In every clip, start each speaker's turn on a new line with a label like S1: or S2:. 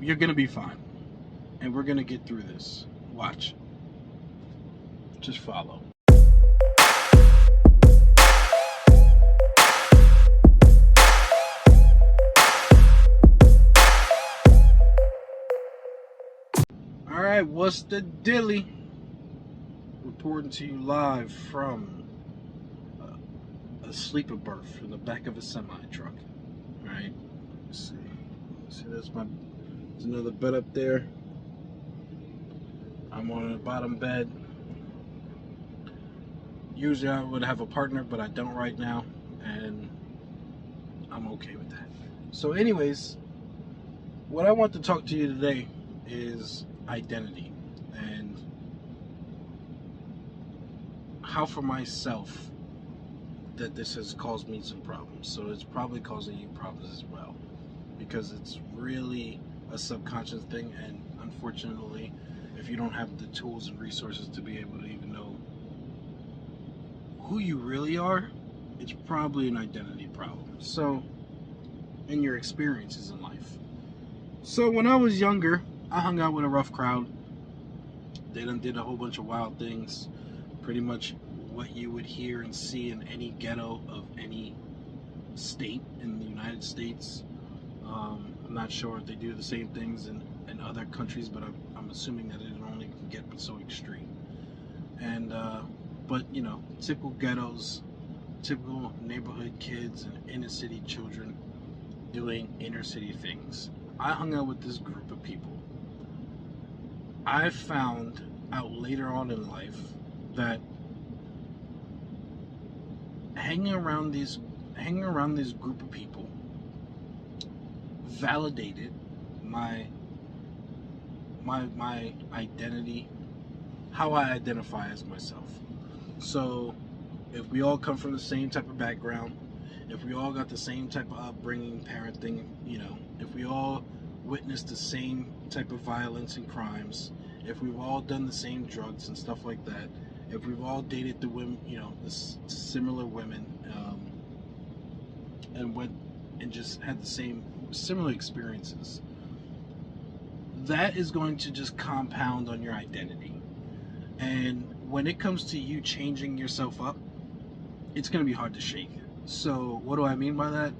S1: You're gonna be fine, and we're gonna get through this. Watch. Just follow. Alright, what's the dilly? Reporting to you live from a sleeper berth in the back of a semi-truck. Alright, let's see. There's another bed up there. I'm on the bottom bed. Usually I would have a partner, but I don't right now, and I'm okay with that. So anyways, what I want to talk to you today is identity, and how for myself that this has caused me some problems. So it's probably causing you problems as well, because it's really a subconscious thing, and unfortunately, if you don't have the tools and resources to be able to even know who you really are, it's probably an identity problem. So, in your experiences in life. So when I was younger, I hung out with a rough crowd. They done did a whole bunch of wild things. Pretty much what you would hear and see in any ghetto of any state in the United States. I'm not sure if they do the same things in other countries, but I'm assuming that it only can get so extreme. And but you know, typical ghettos, typical neighborhood kids and inner city children doing inner city things. I hung out with this group of people. I found out later on in life that hanging around this group of people validated my identity, how I identify as myself. So if we all come from the same type of background, if we all got the same type of upbringing, parenting, you know, if we all witnessed the same type of violence and crimes, if we've all done the same drugs and stuff like that, if we've all dated the women, you know, the similar women, and went and just had the same similar experiences, that is going to just compound on your identity. And when it comes to you changing yourself up, it's going to be hard to shake. So what do I mean by that?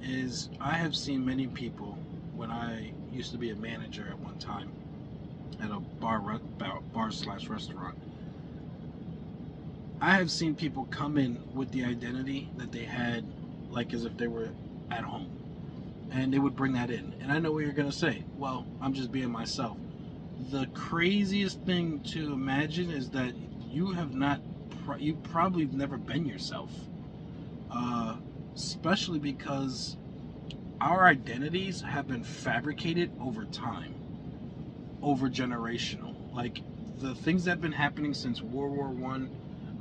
S1: Is I have seen many people, when I used to be a manager at one time at a bar/restaurant, I have seen people come in with the identity that they had, like as if they were at home, and they would bring that in. And I know what you're going to say. Well, I'm just being myself. The craziest thing to imagine is that you probably never been yourself. Especially because our identities have been fabricated over time, over generational. Like the things that have been happening since World War I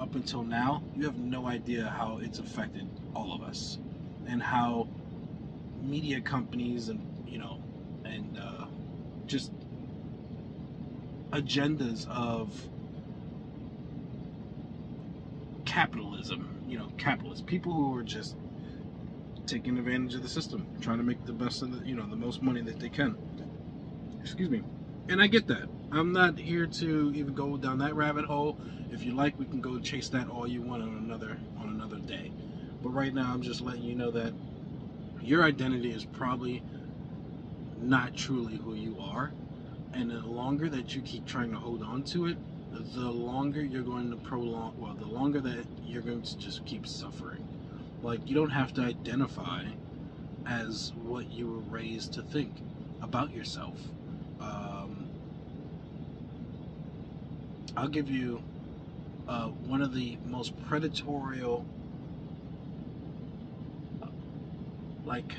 S1: up until now, you have no idea how it's affected all of us, and how media companies and just agendas of capitalism, capitalists, people who are just taking advantage of the system, trying to make the best of the most money that they can. Excuse me. And I get that. I'm not here to even go down that rabbit hole. If you like, we can go chase that all you want on another day. But right now, I'm just letting you know that your identity is probably not truly who you are. And the longer that you keep trying to hold on to it, the longer you're going to the longer that you're going to just keep suffering. Like, you don't have to identify as what you were raised to think about yourself. I'll give you one of the most predatory, like,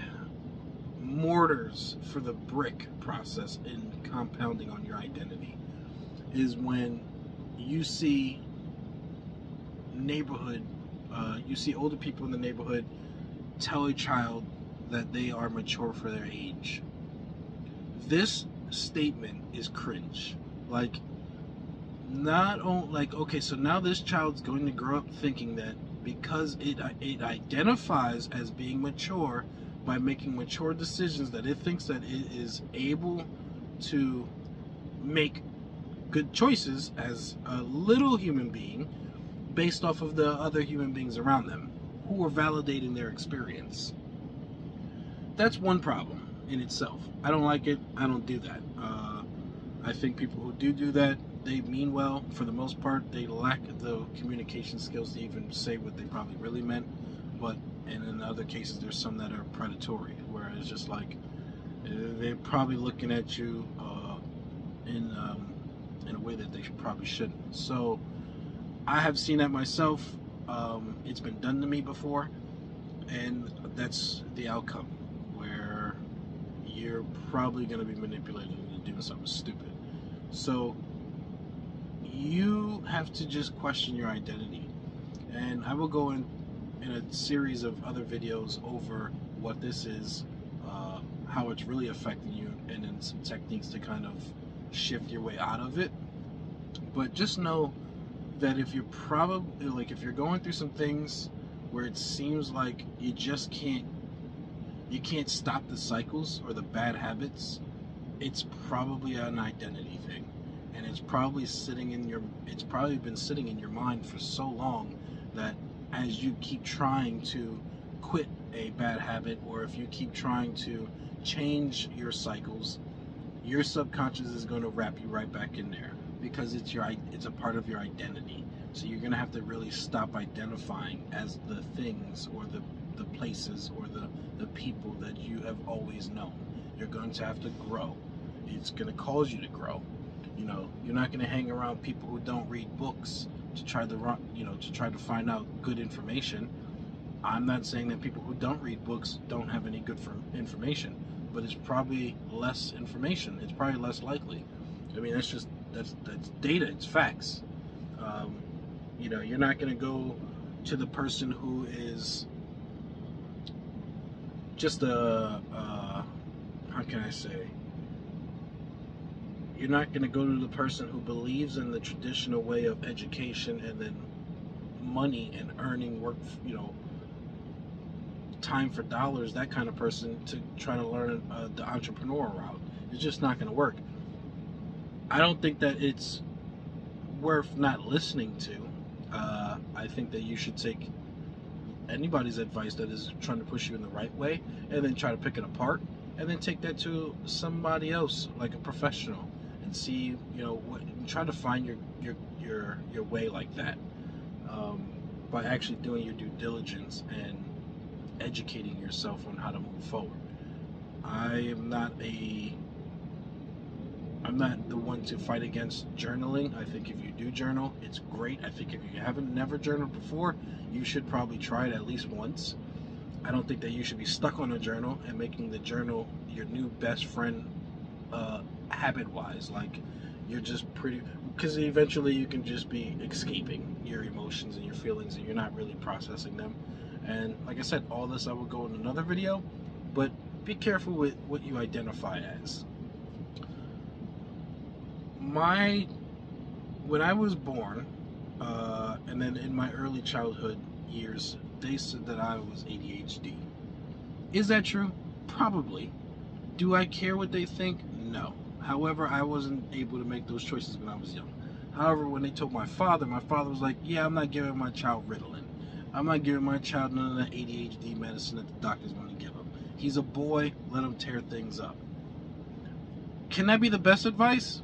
S1: mortars for the brick process in compounding on your identity is when you see you see older people in the neighborhood tell a child that they are mature for their age. This statement is cringe. Like, not only, like, okay, so now this child's going to grow up thinking that because it identifies as being mature by making mature decisions, that it thinks that it is able to make good choices as a little human being based off of the other human beings around them who are validating their experience. That's one problem in itself. I don't like it. I don't do that. I think people who do that, they mean well. For the most part, they lack the communication skills to even say what they probably really meant. But and in other cases, there's some that are predatory, where it's just like they're probably looking at you in a way that they probably shouldn't. So I have seen that myself. It's been done to me before, and that's the outcome, where you're probably going to be manipulated into doing something stupid. So you have to just question your identity. And I will go in a series of other videos over what this is, how it's really affecting you, and then some techniques to kind of shift your way out of it. But just know that if you're probably, like, if you're going through some things where it seems like you can't stop the cycles or the bad habits, it's probably an identity thing, and it's probably been sitting in your mind for so long that as you keep trying to quit a bad habit, or if you keep trying to change your cycles, your subconscious is going to wrap you right back in there, because it's a part of your identity. So you're going to have to really stop identifying as the things or the places or the people that you have always known. You're going to have to grow. It's going to cause you to grow. You know, you're not going to hang around people who don't read books to try to find out good information. I'm not saying that people who don't read books don't have any good information, but it's probably less information. It's probably less likely. I mean, that's data. It's facts. You're not going to go to the person who is just how can I say? You're not going to go to the person who believes in the traditional way of education and then money and earning work, time for dollars, that kind of person, to try to learn the entrepreneur route. It's just not going to work. I don't think that it's worth not listening to. I think that you should take anybody's advice that is trying to push you in the right way, and then try to pick it apart, and then take that to somebody else, like a professional, and see, try to find your way like that, by actually doing your due diligence and educating yourself on how to move forward. I'm not the one to fight against journaling. I think if you do journal, it's great. I think if you haven't never journaled before, you should probably try it at least once. I don't think that you should be stuck on a journal and making the journal your new best friend, habit-wise. Like, you're just because eventually you can just be escaping your emotions and your feelings, and you're not really processing them. And like I said, all this I will go in another video, but be careful with what you identify as. When I was born, and then in my early childhood years, they said that I was ADHD. Is that true? Probably. Do I care what they think? No. However, I wasn't able to make those choices when I was young. However, when they told my father was like, yeah, I'm not giving my child Ritalin. I'm not giving my child none of that ADHD medicine that the doctors want to give him. He's a boy, let him tear things up. Can that be the best advice?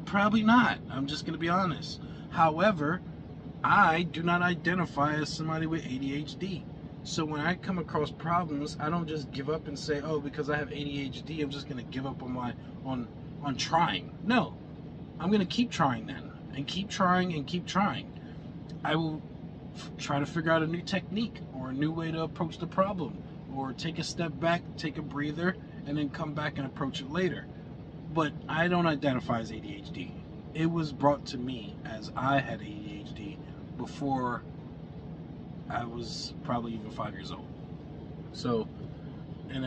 S1: Probably not. I'm just going to be honest. However, I do not identify as somebody with ADHD. So when I come across problems, I don't just give up and say, oh, because I have ADHD, I'm just going to give up on trying. No. I'm going to keep trying then, and keep trying and keep trying. I will try to figure out a new technique or a new way to approach the problem, or take a step back, take a breather, and then come back and approach it later. But I don't identify as ADHD. It was brought to me as I had ADHD before I was probably even 5 years old. So, and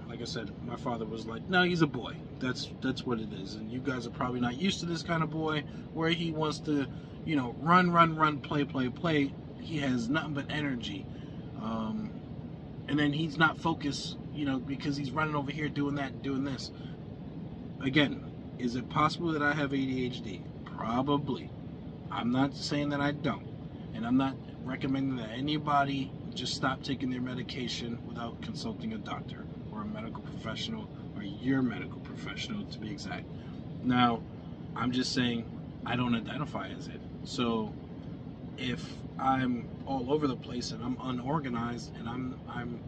S1: like I said, my father was like, no, he's a boy. That's what it is. And you guys are probably not used to this kind of boy where he wants to, run, play. He has nothing but energy. And then he's not focused, because he's running over here doing that and doing this. again, is it possible that I have ADHD? Probably. I'm not saying that I don't. And I'm not recommending that anybody just stop taking their medication without consulting a doctor or a medical professional, or your medical professional to be exact. Now, I'm just saying I don't identify as it. So if I'm all over the place and I'm unorganized and I'm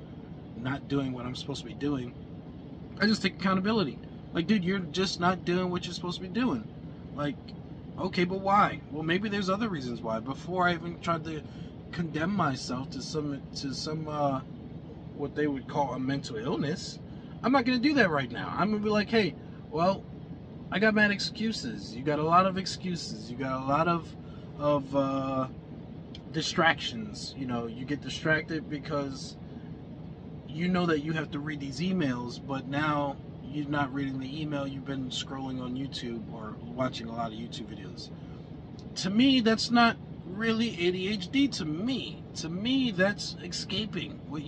S1: not doing what I'm supposed to be doing, I just take accountability. Like, dude, you're just not doing what you're supposed to be doing. Like, okay, but why? Well, maybe there's other reasons why. Before I even tried to condemn myself to some what they would call a mental illness, I'm not gonna do that right now. I'm gonna be like, hey, well, I got mad excuses. You got a lot of excuses. You got a lot of distractions. You know, you get distracted because you know that you have to read these emails, but now you're not reading the email. You've been scrolling on YouTube or watching a lot of YouTube videos. To me, that's not really ADHD. To me, that's escaping what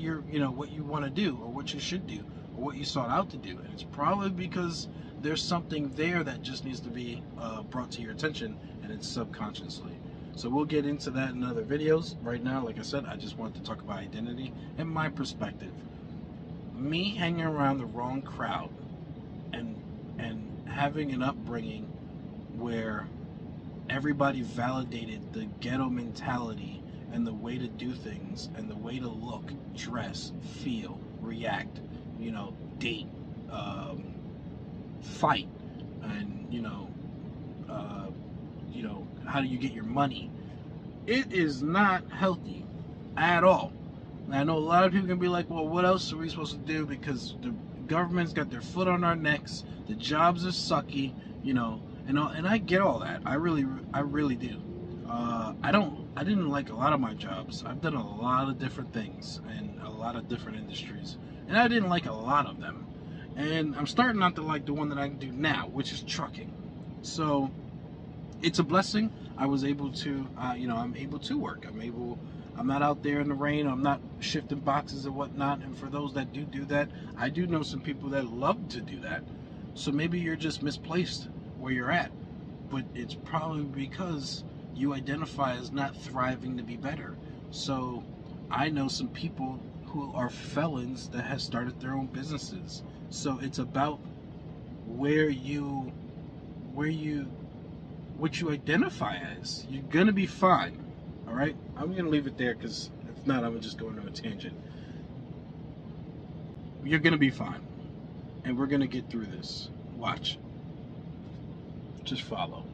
S1: what you want to do, or what you should do, or what you sought out to do. And it's probably because there's something there that just needs to be brought to your attention, and it's subconsciously. So we'll get into that in other videos. Right now, like I said, I just wanted to talk about identity and my perspective. Me hanging around the wrong crowd and having an upbringing where everybody validated the ghetto mentality and the way to do things and the way to look, dress, feel, react, date, fight, and how do you get your money? It is not healthy at all. And I know a lot of people can be like, well, what else are we supposed to do? Because the government's got their foot on our necks. The jobs are sucky, and I get all that. I really do. I didn't like a lot of my jobs. I've done a lot of different things in a lot of different industries, and I didn't like a lot of them. And I'm starting not to like the one that I do now, which is trucking. So it's a blessing. I was able to, I'm able to work. I'm not out there in the rain. I'm not shifting boxes and whatnot. And for those that do that, I do know some people that love to do that. So maybe you're just misplaced where you're at. But it's probably because you identify as not thriving to be better. So I know some people who are felons that have started their own businesses. So it's about where you what you identify as. You're gonna be fine. All right, I'm gonna leave it there because if not, I'm gonna just go into a tangent. You're gonna be fine, and we're gonna get through this. Watch. Just follow.